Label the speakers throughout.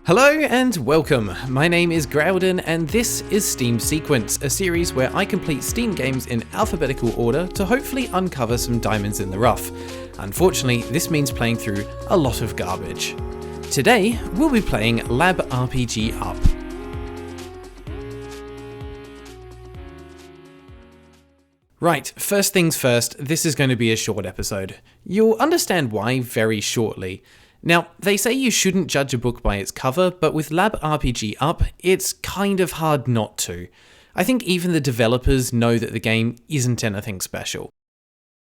Speaker 1: Hello and welcome. My name is Graudin and this is Steam Sequence, a series where I complete Steam games in alphabetical order to hopefully uncover some diamonds in the rough. Unfortunately, this means playing through a lot of garbage. Today, we'll be playing LABrpgUP. Right, first things first, this is going to be a short episode. You'll understand why very shortly. Now, they say you shouldn't judge a book by its cover, but with LABrpgUP, it's kind of hard not to. I think even the developers know that the game isn't anything special.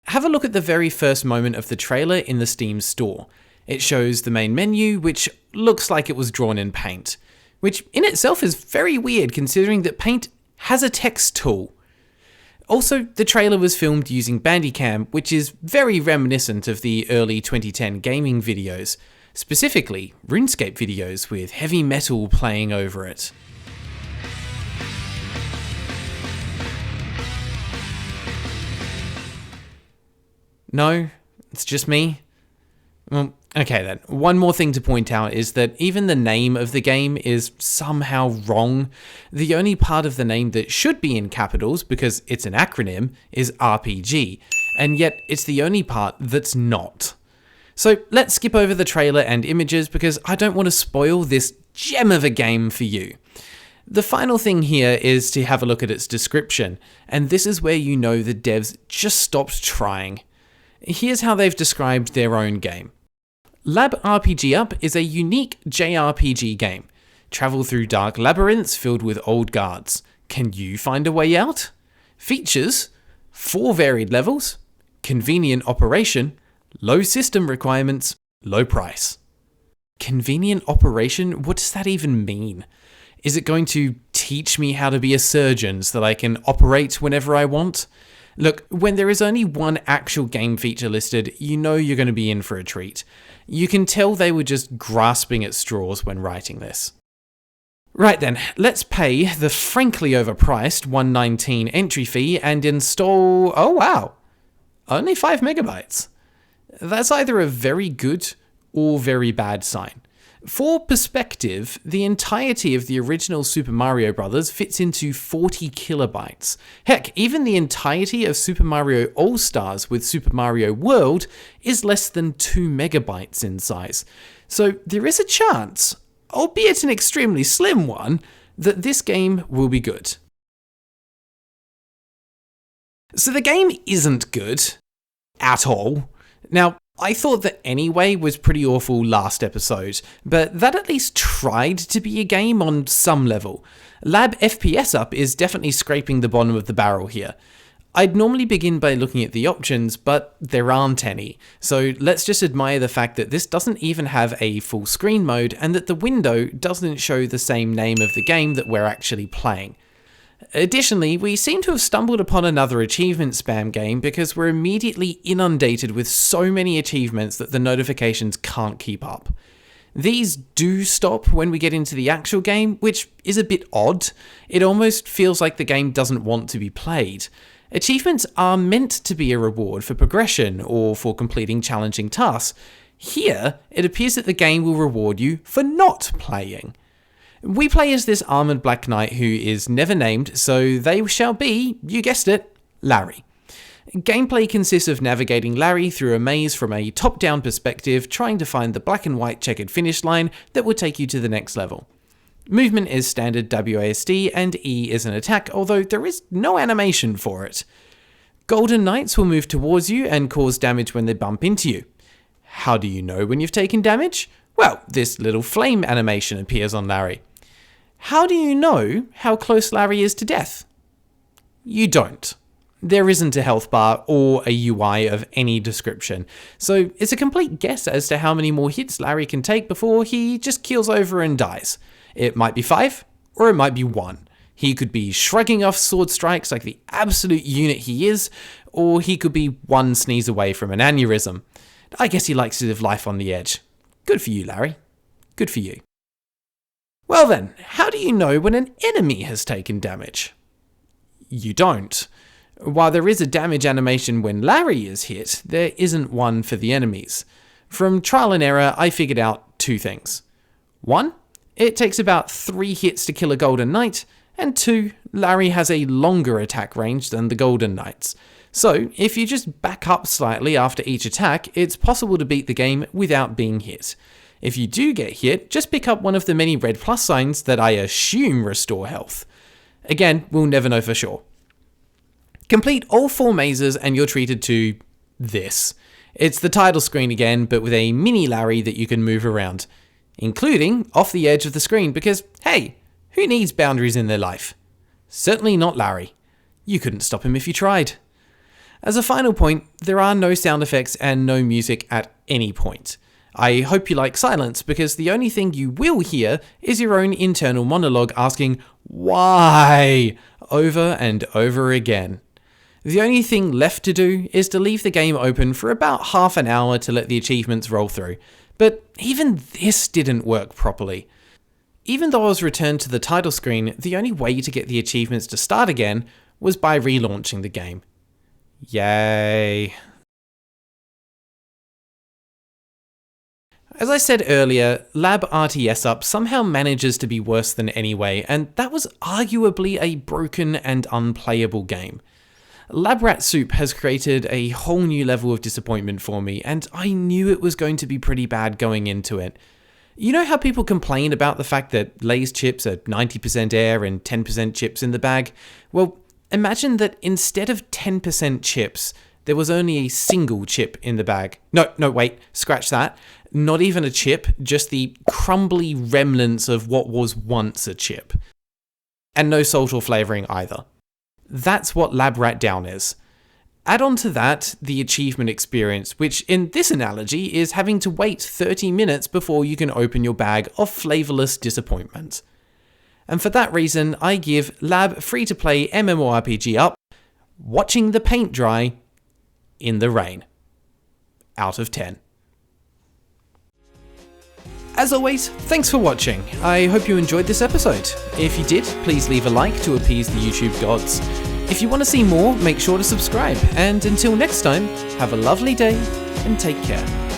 Speaker 1: Have a look at the very first moment of the trailer in the Steam store. It shows the main menu, which looks like it was drawn in Paint, which in itself is very weird considering that Paint has a text tool. Also, the trailer was filmed using Bandicam, which is very reminiscent of the early 2010 gaming videos, specifically RuneScape videos with heavy metal playing over it. No, it's just me. Well, okay then. One more thing to point out is that even the name of the game is somehow wrong. The only part of the name that should be in capitals, because it's an acronym, is RPG, and yet it's the only part that's not. So let's skip over the trailer and images because I don't want to spoil this gem of a game for you. The final thing here is to have a look at its description, and this is where you know the devs just stopped trying. Here's how they've described their own game. LABrpgUP is a unique JRPG game. Travel through dark labyrinths filled with old guards. Can you find a way out? Features: 4 varied levels, convenient operation, low system requirements, low price. Convenient operation? What does that even mean? Is it going to teach me how to be a surgeon so that I can operate whenever I want? Look, when there is only one actual game feature listed, you know you're going to be in for a treat. You can tell they were just grasping at straws when writing this. Right then, let's pay the frankly overpriced $1.19 entry fee and install, oh wow, only 5 megabytes. That's either a very good or very bad sign. For perspective, the entirety of the original Super Mario Bros. Fits into 40 kilobytes. Heck, even the entirety of Super Mario All-Stars with Super Mario World is less than 2 megabytes in size. So there is a chance, albeit an extremely slim one, that this game will be good. So the game isn't good at all. Now, I thought that Anyway was pretty awful last episode, but that at least tried to be a game on some level. LABrpgUP is definitely scraping the bottom of the barrel here. I'd normally begin by looking at the options, but there aren't any, so let's just admire the fact that this doesn't even have a full screen mode and that the window doesn't show the same name of the game that we're actually playing. Additionally, we seem to have stumbled upon another achievement spam game because we're immediately inundated with so many achievements that the notifications can't keep up. These do stop when we get into the actual game, which is a bit odd. It almost feels like the game doesn't want to be played. Achievements are meant to be a reward for progression or for completing challenging tasks. Here, it appears that the game will reward you for not playing. We play as this armoured Black Knight who is never named, so they shall be, you guessed it, Larry. Gameplay consists of navigating Larry through a maze from a top-down perspective, trying to find the black and white checkered finish line that will take you to the next level. Movement is standard WASD and E is an attack, although there is no animation for it. Golden Knights will move towards you and cause damage when they bump into you. How do you know when you've taken damage? Well, this little flame animation appears on Larry. How do you know how close Larry is to death? You don't. There isn't a health bar or a UI of any description, so it's a complete guess as to how many more hits Larry can take before he just keels over and dies. It might be 5, or it might be 1. He could be shrugging off sword strikes like the absolute unit he is, or he could be one sneeze away from an aneurysm. I guess he likes to live life on the edge. Good for you, Larry. Good for you. Well then, how do you know when an enemy has taken damage? You don't. While there is a damage animation when Larry is hit, there isn't one for the enemies. From trial and error, I figured out 2 things. 1, It takes about 3 hits to kill a Golden Knight, and 2, Larry has a longer attack range than the Golden Knights. So, if you just back up slightly after each attack, it's possible to beat the game without being hit. If you do get hit, just pick up one of the many red plus signs that I assume restore health. Again, we'll never know for sure. Complete all 4 mazes and you're treated to this. It's the title screen again, but with a mini Larry that you can move around, including off the edge of the screen because, hey, who needs boundaries in their life? Certainly not Larry. You couldn't stop him if you tried. As a final point, there are no sound effects and no music at any point. I hope you like silence because the only thing you will hear is your own internal monologue asking why over and over again. The only thing left to do is to leave the game open for about half an hour to let the achievements roll through, but even this didn't work properly. Even though I was returned to the title screen, the only way to get the achievements to start again was by relaunching the game. Yay. As I said earlier, LABrpgUP somehow manages to be worse than Anyway, and that was arguably a broken and unplayable game. LABrpgUP has created a whole new level of disappointment for me, and I knew it was going to be pretty bad going into it. You know how people complain about the fact that Lay's chips are 90% air and 10% chips in the bag? Well, imagine that instead of 10% chips, there was only a single chip in the bag. No, wait, scratch that. Not even a chip, just the crumbly remnants of what was once a chip. And no salt or flavouring either. That's what LABrpgUP is. Add on to that the achievement experience, which in this analogy is having to wait 30 minutes before you can open your bag of flavourless disappointment. And for that reason, I give Lab free-to-play MMORPG watching the paint dry in the rain. Out of 10. As always, thanks for watching. I hope you enjoyed this episode. If you did, please leave a like to appease the YouTube gods. If you want to see more, make sure to subscribe. And until next time, have a lovely day and take care.